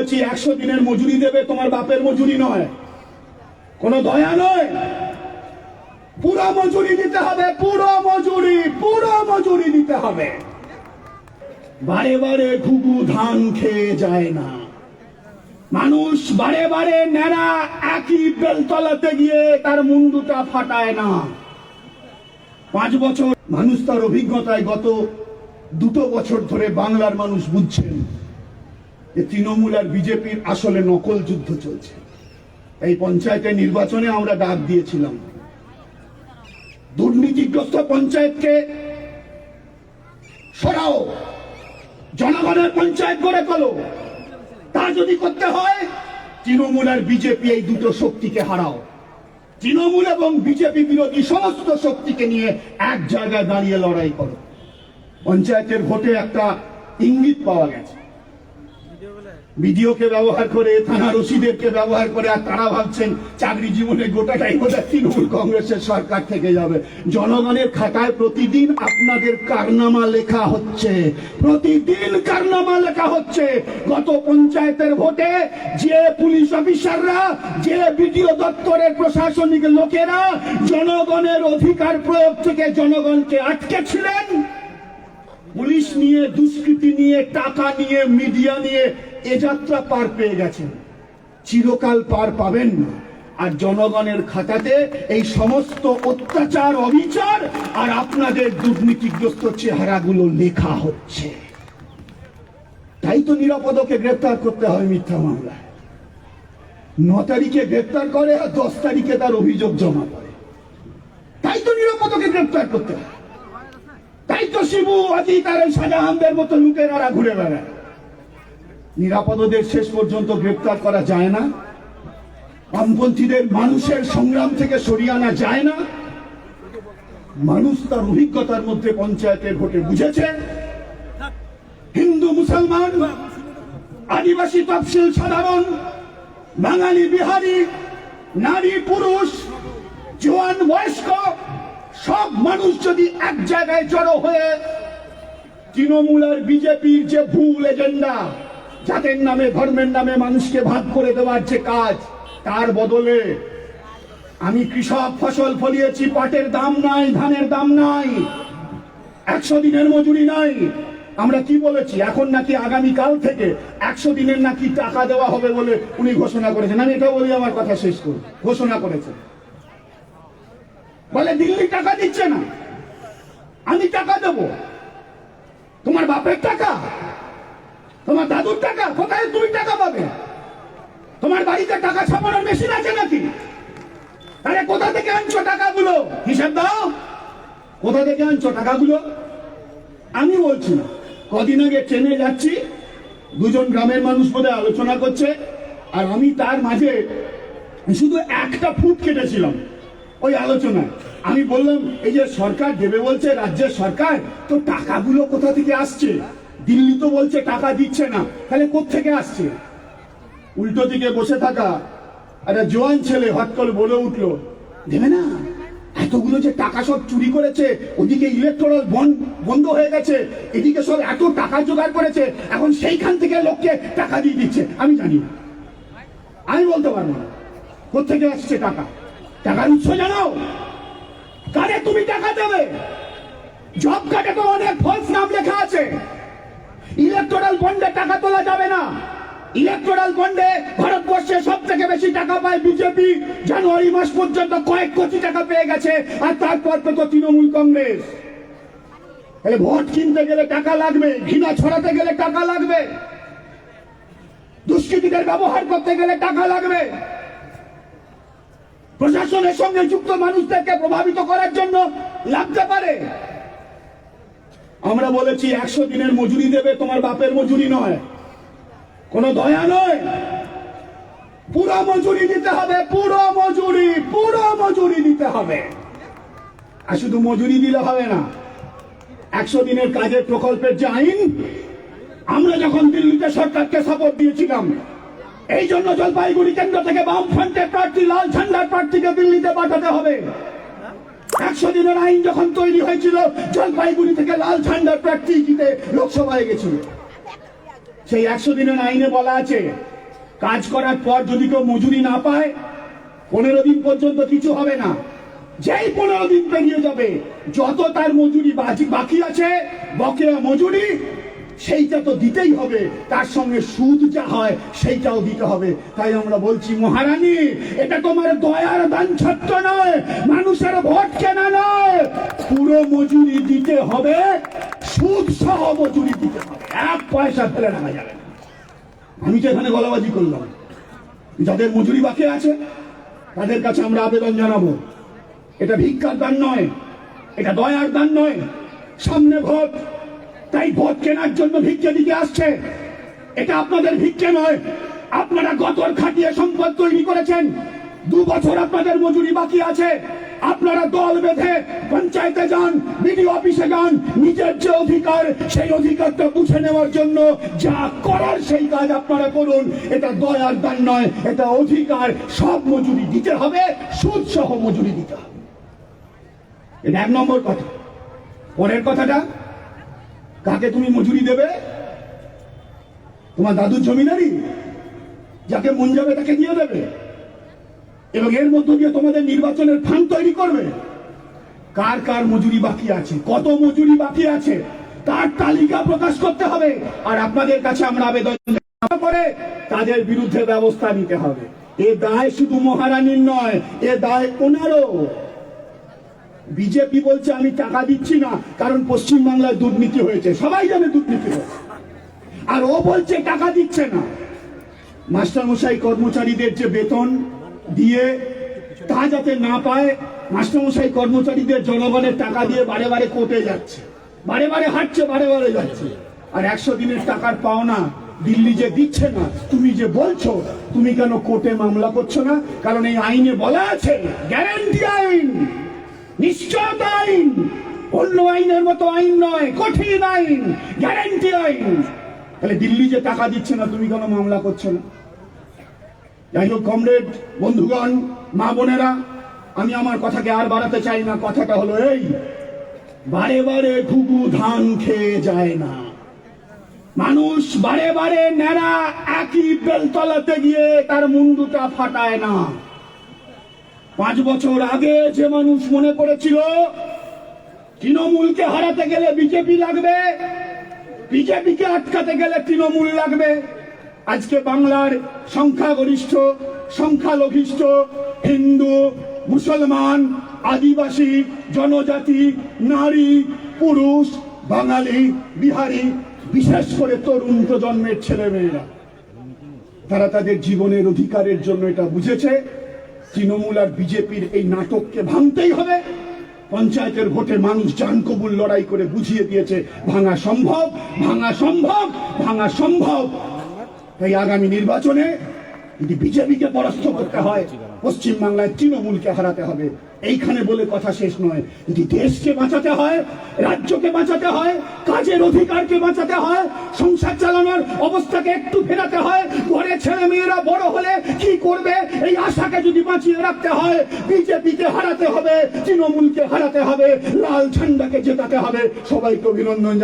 বলেছি 100 দিনের মজুরি দেবে, তোমার বাপের মজুরি নয়, কোনো দয়া নয়, পুরো মজুরি দিতে হবে, পুরো মজুরি দিতে হবে। বারে বারে ঘুঘু ধান খেয়ে যায় না, মানুষ বারে বারে নেড়া একই বেলতলাতে গিয়ে তার মুন্ডুটা ফাটায় না। 5 বছর মানুষ তার অভিজ্ঞতায় গত 2 বছর ধরে বাংলার মানুষ বুঝছেন যে তৃণমূল আর বিজেপির আসলে নকল যুদ্ধ চলছে। এই পঞ্চায়েতের নির্বাচনে আমরা ডাক দিয়েছিলাম, দুর্নীতিগ্রস্ত পঞ্চায়েতকে সরাও, জনগণের পঞ্চায়েত গড়ে তোলো। তা যদি করতে হয় তৃণমূল আর বিজেপি এই দুটো শক্তিকে হারাও। তৃণমূল এবং বিজেপি বিরোধী সমস্ত শক্তিকে নিয়ে এক জায়গায় দাঁড়িয়ে লড়াই করো। পঞ্চায়েতের ভোটে একটা ইঙ্গিত পাওয়া গেছে, বিডিওকে ব্যবহার করে, থানার ওসিদেরকে ব্যবহার করে, আর তারা ভাবছেন চাকরি জীবনে গোটাটাই বোধহয় তৃণমূল কংগ্রেসের সরকার থেকে যাবে। জনগণের খাতায় প্রতিদিন আপনাদের কারনামা লেখা হচ্ছে, প্রতিদিন কারনামা লেখা হচ্ছে। গত পঞ্চায়েতের ভোটে যে পুলিশ অফিসাররা, যে বিডিও দপ্তরের প্রশাসনিক লোকেরা জনগণের অধিকার প্রয়োগ থেকে জনগণকে আটকেছিলেন, পুলিশ নিয়ে, দুষ্কৃতি নিয়ে, টাকা নিয়ে, মিডিয়া নিয়ে এ যাত্রা পার পেয়ে গেছেন, চিরকাল পার পাবেন না। আর জনগণের খাতাতে এই সমস্ত অত্যাচার, অবিচার আর আপনাদের দুর্নীতিগ্রস্ত চেহারাগুলো লেখা হচ্ছে। তাই তো নিরাপদকে গ্রেফতার করতে হয় মিথ্যা মামলায়। 9 তারিখে গ্রেফতার করে আর 10 তারিখে তার অভিযোগ জমা করে। তাই তো নিরাপদকে গ্রেফতার করতে হয়। তাই তো শিবু, অজিত আর শাহজাহানদের মতো লুটেরারা ঘুরে বেড়ায়। নিরাপদদের শেষ পর্যন্ত গ্রেফতার করা যায় না, বামপন্থীদের মানুষের সংগ্রাম থেকে সরিয়ে আনা যায় না। মানুষ তার অভিজ্ঞতার মধ্যে পঞ্চায়েতের ভোটে বুঝেছে, হিন্দু মুসলমান, আদিবাসী তফসিল সাধারণ, বাঙালি বিহারি, নারী পুরুষ, জওয়ান বয়স্ক সব মানুষ যদি এক জায়গায় জড়ো হয়ে তৃণমূল আর বিজেপির যে ভুল এজেন্ডা, জাতের নামে, ধর্মের নামে মানুষকে ভাগ করে দেওয়ার যে কাজ, তার বদলে আমি কৃষক, ফসল ফলিয়েছি, পাটের দাম নাই, ধানের দাম নাই, 100 দিনের মজুরি নাই। আমরা কি বলেছি, এখন নাকি আগামীকাল থেকে 100 দিনের নাকি টাকা দেওয়া হবে বলে উনি ঘোষণা করেছেন। আমি এটা বলি, আমার কথা শেষ করি। ঘোষণা করেছেন, বলে দিল্লি টাকা দিচ্ছে না, আমি টাকা দেব। তোমার বাপের টাকা, তোমার দাদুর টাকা, কোথায় তুমি টাকা পাবে? তোমার বাড়িতে টাকা ছাপানোর মেশিন আছে নাকি? তাহলে কোথা থেকে আনছো টাকাগুলো? হিসাব দাও, কোথা থেকে আনছো টাকাগুলো? আমি বলছি, কদিন আগে ট্রেনে যাচ্ছি, 2জন গ্রামের মানুষ বোধহয় আলোচনা করছে, আর আমি তার মাঝে শুধু একটা ফুট কেটেছিলাম ওই আলোচনায়। আমি বললাম, এই যে সরকার দেবে বলছে, রাজ্যের সরকার, তো টাকাগুলো কোথা থেকে আসছে? দিল্লি তো বলছে টাকা দিচ্ছে না, তাহলে কোত্থেকে আসছে? উল্টো দিকে বসে থাকা একটা জোয়ান ছেলে হট করে বলে উঠলো, দেবে না, এতগুলো যে টাকা সব চুরি করেছে, ওদিকে ইলেকট্রাল বন্ড বন্ধ হয়ে গেছে, এদিকে সব এত টাকা জোগাড় করেছে, এখন সেইখান থেকে লোককে টাকা দিয়ে দিচ্ছে। আমি জানি না, আমি বলতে পারবো না কোত্থেকে আসছে টাকা। টাকার উৎস জানাও, কারে তুমি টাকা দেবে? জব কার্ডে তো অনেক ফলস নাম লেখা আছে। ইলেকট্রাল বন্ডে টাকা তোলা যাবে না। ইলেকট্রাল বন্ডে ভারতবর্ষে সব থেকে বেশি টাকা পায় বিজেপি। জানুয়ারি মাস পর্যন্ত কয়েক কোটি টাকা পেয়ে গেছে, আর তারপর তো তৃণমূল কংগ্রেস। তাহলে ভোট কিনতে গেলে টাকা লাগবে, ঘৃণা ছড়াতে গেলে টাকা লাগবে, দুষ্কৃতীদের ব্যবহার করতে গেলে টাকা লাগবে, প্রশাসনের সঙ্গে যুক্ত মানুষদেরকে প্রভাবিত করার জন্য লাগতে পারে। আমরা বলেছি 100 দিনের মজুরি দেবে, তোমার বাপের মজুরি নয়, কোনো দয়া নয়, পুরো মজুরি দিতে হবে, পুরো মজুরি দিতে হবে। আর শুধু মজুরি দিলে হবে না, 100 দিনের কাজের প্রকল্পের যে আইন, আমরা যখন দিল্লিতে সরকারকে সাপোর্ট দিয়েছিলাম, এই জন্য জলপাইগুড়ি কেন্দ্র থেকে বামফ্রন্টের প্রার্থী, লাল ঝান্ডার প্রার্থীকে দিল্লিতে পাঠাতে হবে। 100 দিনের আইন যখন তৈরি হয়েছিল, জলপাইগুড়ি থেকে লাল ঝান্ডার প্রার্থী জিতে লোকসভায় গেছিল। সেই 100 দিনের আইনে বলা আছে, কাজ করার পর যদি কেউ মজুরি না পায় 15 দিন পর্যন্ত কিছু হবে না। যেই 15 দিন পেরিয়ে যাবে, যত তার মজুরি বাকি আছে, বকেয়া মজুরি, সেইটা তো দিতেই হবে, তার সঙ্গে সুদ যা হয় সেইটাও দিতে হবে। তাই আমরা বলছি, মহারানী, এটা তোমার দয়ার দান ছত্র নয়, মানুষের ভোট কেনা নয়, পুরো মজুরি দিতে হবে, সুদ সহ মজুরি দিতে হবে, 1 পয়সা ফেলে রাখা যাবে না। আমি তো এখানে গলাবাজি করলাম, যাদের মজুরি বাকি আছে তাদের কাছে আমরা আবেদন জানাবো, এটা ভিক্ষার দান নয়, এটা দয়ার দান নয়, সামনে ভোট, তাই ভোট কেনার জন্য ভিক্ষে দিতে আসছে, এটা আপনাদের ভিক্ষে নয়। আপনারা গতর খাটিয়ে সম্পদ তৈরি করেছেন, 2 বছর আপনাদের মজুরি বাকি আছে, আপনারা দল বেঁধে পঞ্চায়েতে যান, বিডিও অফিসে যান, নিজের যে অধিকার সেই অধিকারটা বুঝে নেওয়ার জন্য যা করার সেই কাজ আপনারা করুন। এটা দয়ার দান নয়, এটা অধিকার। সব মজুরি দিতে হবে, সুদ সহ মজুরি দিতে হবে। এটা 1 নম্বর কথা। পরের কথাটা, কাকে তুমি মজুরি দেবে? তোমার দাদুর জমিদারি, যাকে মন যাবে তাকে দিয়ে দেবে, এবং এর মধ্য দিয়ে তোমাদের নির্বাচনের ফান্ড তৈরি করবে। কার কার মজুরি বাকি আছে, কত মজুরি বাকি আছে, তার তালিকা প্রকাশ করতে হবে। আর আপনাদের কাছে আমরা আবেদন করে তাদের বিরুদ্ধে ব্যবস্থা নিতে হবে। এ দায় শুধু মহারানীর নয়, এ দায় ওনারও। বিজেপি বলছে আমি টাকা দিচ্ছি না, কারণ পশ্চিমবাংলায় দুর্নীতি হয়েছে, সবাই জানে দুর্নীতি হয়েছে, আর ও বলছে টাকা দিচ্ছে না। মাস্টারমশাই কর্মচারীদের যে বেতন দিয়ে তা যাতে না পায়, মাস্টারমশাই কর্মচারীদের জনগণের টাকা দিয়ে বারে বারে কোর্টে যাচ্ছে, বারে বারে হাঁটছে, বারে বারে যাচ্ছে। আর 100 দিনের টাকার পাওনা দিল্লি যে দিচ্ছে না, তুমি যে বলছো, তুমি কেন কোর্টে মামলা করছো না? কারণ এই আইনে বলা আছে, গ্যারান্টি আইন, নিশ্চয়তা আইন, অন্য আইনের মতো আইন নয়, কঠিন আইন, গ্যারান্টি আইন। তাহলে দিল্লি যে টাকা দিচ্ছে না, তুমি কেন মামলা করছো না? যাই হোক কমরেড, বন্ধুগণ, মা বোনেরা, আমি আমার কথাকে আর বাড়াতে চাই না। কথাটা হলো এই, বারে বারে ঘুঘু ধান খেয়ে যায় না। মানুষ বারে বারে ন্যাড়া একই বেলতলাতে গিয়ে তার মুন্ডুটা ফাটায় না। 5 বছর আগে যে মানুষ মনে করেছিল তৃণমূলকে হারাতে গেলে বিজেপি লাগবে, বিজেপিকে আটকাতে গেলে তৃণমূল লাগবে, আজকে বাংলার সংখ্যাগরিষ্ঠ, সংখ্যালঘিষ্ঠ হিন্দু, মুসলমান, আদিবাসী, জনজাতি, নারী, পুরুষ, বাঙালি, বিহারি, বিশেষ করে তরুণ প্রজন্মের ছেলেমেয়েরা, তারা তাদের জীবনের অধিকারের জন্য এটা বুঝেছে তৃণমূল আর বিজেপির এই নাটককে ভাঙতেই হবে। পঞ্চায়েতের ভোটে মানুষ জান কবুল লড়াই করে বুঝিয়ে দিয়েছে ভাঙা সম্ভব, ভাঙা সম্ভব, ভাঙা সম্ভব। তাই আগামী নির্বাচনে যদি বিজেপিকে পরাস্ত করতে হয়, পশ্চিমবাংলায় তৃণমূলকে হারাতে হবে। এইখানে বলে কথা শেষ নয়। যদি দেশকে বাঁচাতে হয়, রাজ্যকে বাঁচাতে হয়, কাজের অধিকারকে বাঁচাতে হয়, সংসার চালানোর অবস্থাকে একটু ফেরাতে হয়, ঘরে ছেলে মেয়েরা বড় হলে কি করবে এই আশাকে যদি বাঁচিয়ে রাখতে হয়, বিজেপিকে হারাতে হবে, তৃণমূলকে হারাতে হবে, লাল ঝান্ডাকে জেতাতে হবে। সবাইকে অভিনন্দন।